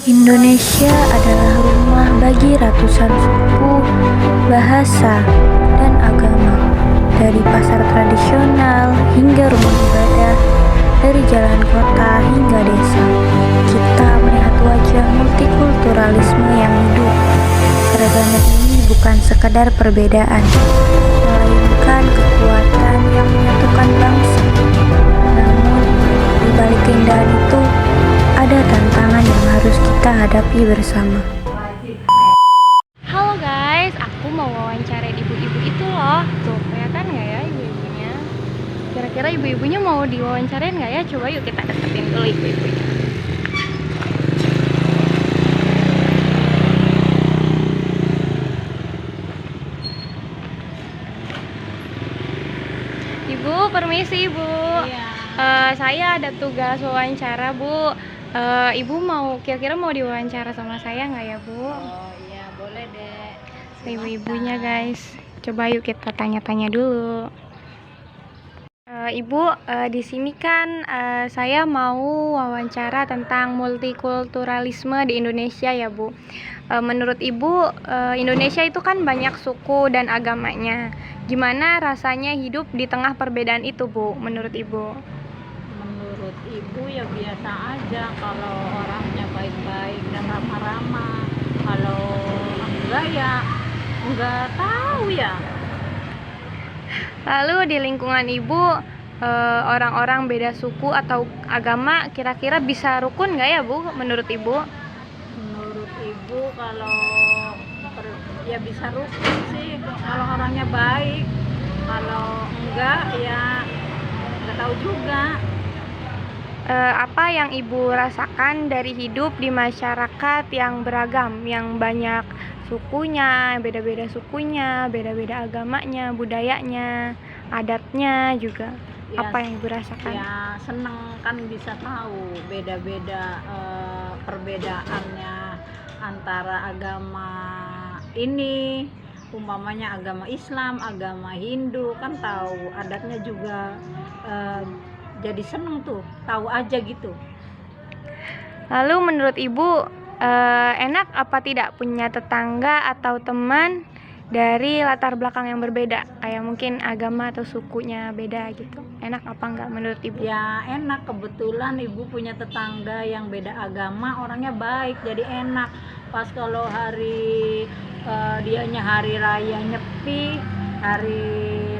Indonesia adalah rumah bagi ratusan suku, bahasa, dan agama. Dari pasar tradisional hingga rumah ibadah, dari jalan kota hingga desa, kita melihat wajah multikulturalisme yang hidup. Keragaman ini bukan sekadar perbedaan, melainkan kekuatan yang menyatukan bangsa. Namun, di balik keindahan itu, ada tantangan yang harus kita hadapi bersama. Halo guys, aku mau wawancarain ibu-ibu itu loh. Tuh, kelihatan nggak ya ibu-ibunya? Kira-kira ibu-ibunya mau diwawancarain nggak ya? Coba yuk kita deketin dulu ibu-ibunya. Ibu, permisi ibu. Iya. Saya ada tugas wawancara bu. Ibu mau kira-kira mau diwawancara sama saya nggak ya bu? Oh iya, boleh deh. Ibu-ibunya guys. Coba yuk kita tanya-tanya dulu. Ibu, di sini kan saya mau wawancara tentang multikulturalisme di Indonesia ya Bu. Menurut Ibu, Indonesia itu kan banyak suku dan agamanya. Gimana rasanya hidup di tengah perbedaan itu Bu, menurut Ibu? Menurut ibu ya biasa aja kalau orangnya baik-baik dan ramah-ramah. Kalau enggak ya enggak tahu ya. Lalu di lingkungan Ibu, orang-orang beda suku atau agama kira-kira bisa rukun nggak ya Bu, menurut Ibu? Menurut ibu kalau ya bisa rukun sih kalau orangnya baik. Kalau enggak ya enggak tahu juga. Apa yang Ibu rasakan dari hidup di masyarakat yang beragam, yang banyak sukunya, beda-beda sukunya, beda-beda agamanya, budayanya, adatnya juga. Ya, Apa yang Ibu rasakan? ya seneng kan bisa tahu beda-beda perbedaannya antara agama ini, umpamanya agama Islam, agama Hindu, kan tahu adatnya juga. Jadi seneng tuh tahu aja gitu. Lalu menurut Ibu, enak apa tidak punya tetangga atau teman dari latar belakang yang berbeda, kayak mungkin agama atau sukunya beda gitu? Enak apa enggak menurut Ibu? Ya enak, kebetulan ibu punya tetangga yang beda agama, orangnya baik, jadi enak. Pas kalau hari dianya hari raya Nyepi, hari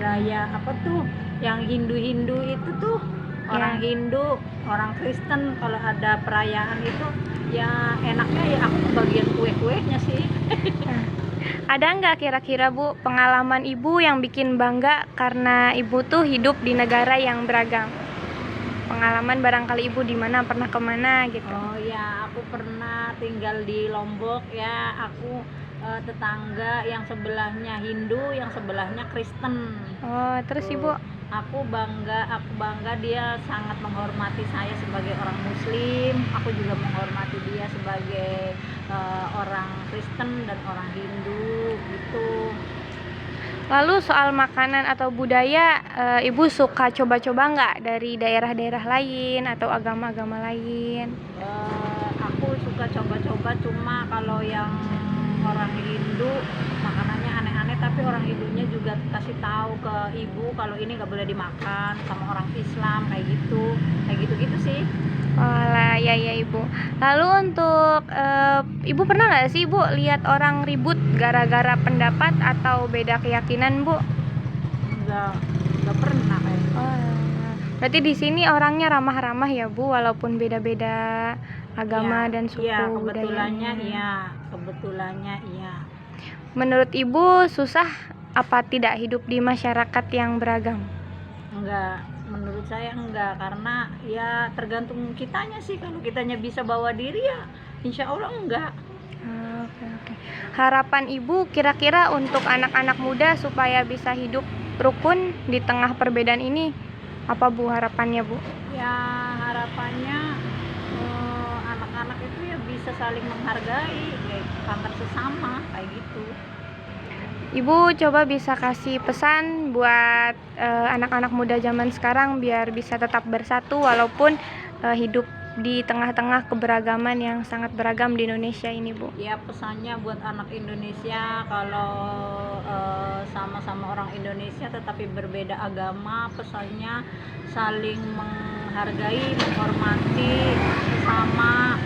raya apa tuh yang Hindu-Hindu itu tuh, orang Hindu, orang Kristen, kalau ada perayaan itu ya enaknya ya aku bagian kue-kuenya sih. Ada nggak kira-kira Bu pengalaman Ibu yang bikin bangga karena Ibu tuh hidup di negara yang beragam? Pengalaman barangkali Ibu di mana, pernah kemana gitu? Oh ya, aku pernah tinggal di Lombok ya. Aku tetangga yang sebelahnya Hindu, yang sebelahnya Kristen. Oh, terus Ibu? Aku bangga dia sangat menghormati saya sebagai orang Muslim. Aku juga menghormati dia sebagai orang Kristen dan orang Hindu gitu. Lalu soal makanan atau budaya, Ibu suka coba-coba nggak dari daerah-daerah lain atau agama-agama lain? Aku suka coba-coba, cuma kalau yang orang Hindu makanannya aneh-aneh, tapi orang Hindunya juga kasih tahu ke ibu kalau ini nggak boleh dimakan sama orang Islam, kayak gitu sih. Walah, ya Ibu. Lalu untuk Ibu pernah nggak sih Ibu lihat orang ribut gara-gara pendapat atau beda keyakinan Bu? Nggak pernah kayak. Berarti di sini orangnya ramah-ramah ya Bu, walaupun beda-beda agama dan suku Iya, budayanya. kebetulannya iya. Menurut Ibu susah apa tidak hidup di masyarakat yang beragam? Enggak, menurut saya enggak, karena ya tergantung kitanya sih. Kalau kitanya bisa bawa diri ya insya Allah enggak. Oke. Harapan Ibu kira-kira untuk anak-anak muda supaya bisa hidup rukun di tengah perbedaan ini, apa Bu harapannya Bu? Ya harapannya anak-anak itu ya bisa saling menghargai, kayak antar sesama kayak gitu. Ibu coba bisa kasih pesan buat anak-anak muda zaman sekarang biar bisa tetap bersatu walaupun hidup di tengah-tengah keberagaman yang sangat beragam di Indonesia ini, Bu? Ya, pesannya buat anak Indonesia, kalau sama-sama orang Indonesia tetapi berbeda agama, pesannya saling menghargai, menghormati sesama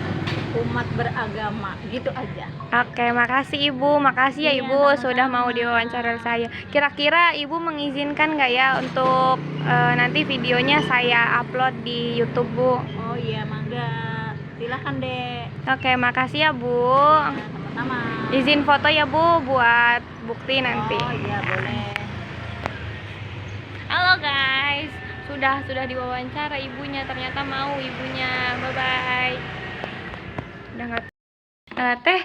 umat beragama, gitu aja. Oke, makasih Ibu. Makasih ya Iya, Ibu sama-sama. sudah mau diwawancara saya. Kira-kira Ibu mengizinkan nggak ya untuk nanti videonya saya upload di YouTube, Bu? Oh iya, mangga, silakan deh. Oke, makasih ya Bu. Sama-sama. Izin foto ya Bu buat bukti nanti. Oh iya, boleh. Halo guys, sudah diwawancara ibunya, ternyata mau ibunya. Bye bye. Udah nggak. Teh,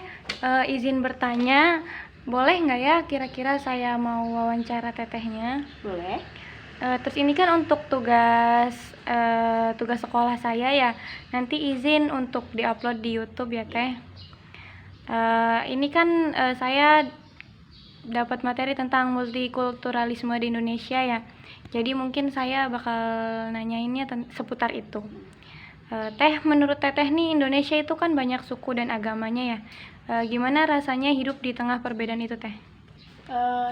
izin bertanya, boleh nggak ya kira-kira saya mau wawancara tetehnya? Boleh. Terus ini kan untuk tugas sekolah saya ya. Nanti izin untuk diupload di YouTube ya Teh. Ini kan saya dapat materi tentang multikulturalisme di Indonesia ya. Jadi mungkin saya bakal nanyainnya seputar itu. Teh, menurut Teteh nih Indonesia itu kan banyak suku dan agamanya ya. Gimana rasanya hidup di tengah perbedaan itu Teh?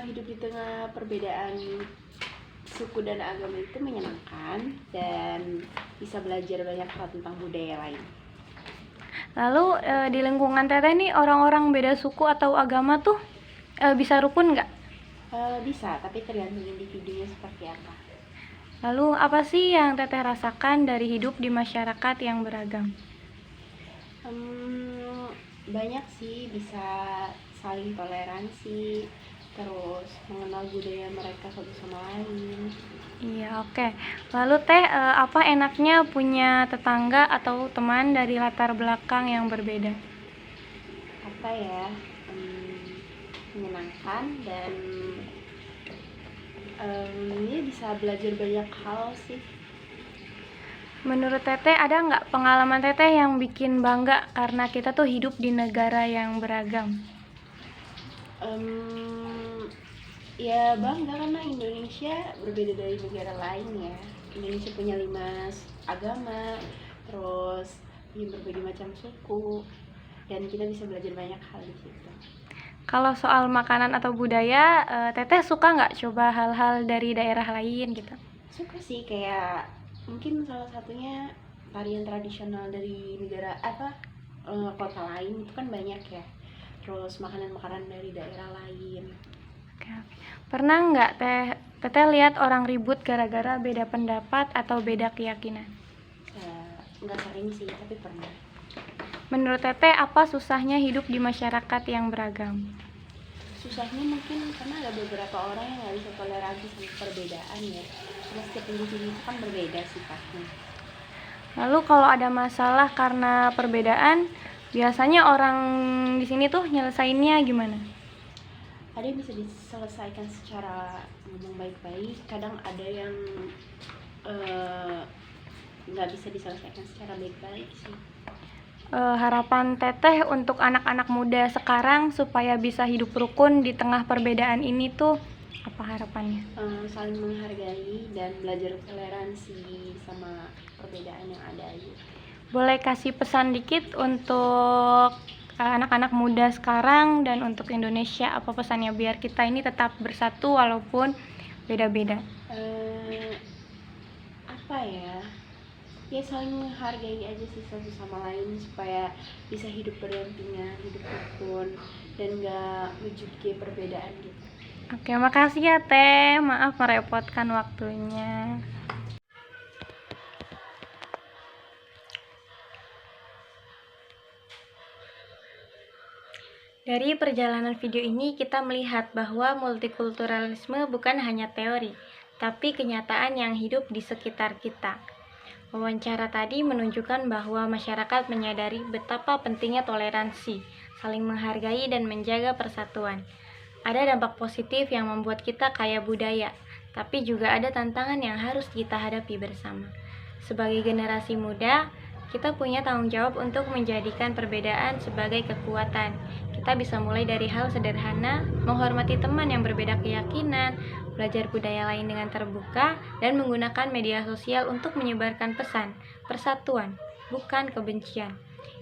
Hidup di tengah perbedaan suku dan agama itu menyenangkan dan bisa belajar banyak hal tentang budaya lain. Lalu di lingkungan Teteh nih orang-orang beda suku atau agama tuh bisa rukun nggak? Bisa, tapi tergantung individunya seperti apa. Lalu apa sih yang Teteh rasakan dari hidup di masyarakat yang beragam? Banyak sih, bisa saling toleransi, terus mengenal budaya mereka satu sama lain. Iya, oke. Lalu Teh, apa enaknya punya tetangga atau teman dari latar belakang yang berbeda? Apa ya, menyenangkan dan ini bisa belajar banyak hal sih. Menurut Teteh, ada nggak pengalaman Teteh yang bikin bangga karena kita tuh hidup di negara yang beragam? Ya bangga karena Indonesia berbeda dari negara lain ya. Indonesia punya 5 agama, terus berbagai macam suku, dan kita bisa belajar banyak hal di situ. Kalau soal makanan atau budaya, Teteh suka nggak coba hal-hal dari daerah lain gitu? Suka sih, kayak mungkin salah satunya tarian tradisional dari negara kota lain itu kan banyak ya. Terus makanan-makanan dari daerah lain. Oke. Pernah nggak Teteh lihat orang ribut gara-gara beda pendapat atau beda keyakinan? Nggak sering sih, tapi pernah. Menurut Teteh, apa susahnya hidup di masyarakat yang beragam? Susahnya mungkin karena ada beberapa orang yang nggak bisa toleransi sama perbedaan ya. Karena setiap individu itu kan berbeda sifatnya. Lalu kalau ada masalah karena perbedaan, biasanya orang di sini tuh nyelesainnya gimana? Ada yang bisa diselesaikan secara ngomong baik-baik, kadang ada yang nggak bisa diselesaikan secara baik-baik sih. Harapan Teteh untuk anak-anak muda sekarang supaya bisa hidup rukun di tengah perbedaan ini tuh apa harapannya? Saling menghargai dan belajar toleransi sama perbedaan yang ada gitu. Boleh kasih pesan dikit untuk anak-anak muda sekarang dan untuk Indonesia, apa pesannya biar kita ini tetap bersatu walaupun beda-beda? Apa ya? Ya saling menghargai aja sih satu sama lain supaya bisa hidup berdampingan, hidup rukun, dan gak menjudge perbedaan gitu. Oke, makasih ya Teh, maaf merepotkan waktunya. Dari perjalanan video ini kita melihat bahwa multikulturalisme bukan hanya teori, tapi kenyataan yang hidup di sekitar kita. Wawancara tadi menunjukkan bahwa masyarakat menyadari betapa pentingnya toleransi, saling menghargai dan menjaga persatuan. Ada dampak positif yang membuat kita kaya budaya, tapi juga ada tantangan yang harus kita hadapi bersama. Sebagai generasi muda, kita punya tanggung jawab untuk menjadikan perbedaan sebagai kekuatan. Kita bisa mulai dari hal sederhana, menghormati teman yang berbeda keyakinan, belajar budaya lain dengan terbuka, dan menggunakan media sosial untuk menyebarkan pesan persatuan. bukan kebencian.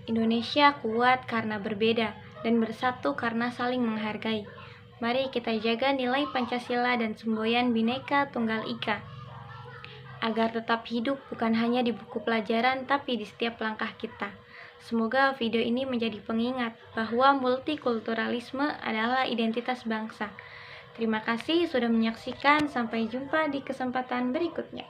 Indonesia kuat karena berbeda dan bersatu karena saling menghargai. Mari kita jaga nilai Pancasila dan semboyan Bhinneka Tunggal Ika agar tetap hidup bukan hanya di buku pelajaran tapi di setiap langkah kita. Semoga video ini menjadi pengingat bahwa multikulturalisme adalah identitas bangsa. Terima kasih sudah menyaksikan, sampai jumpa di kesempatan berikutnya.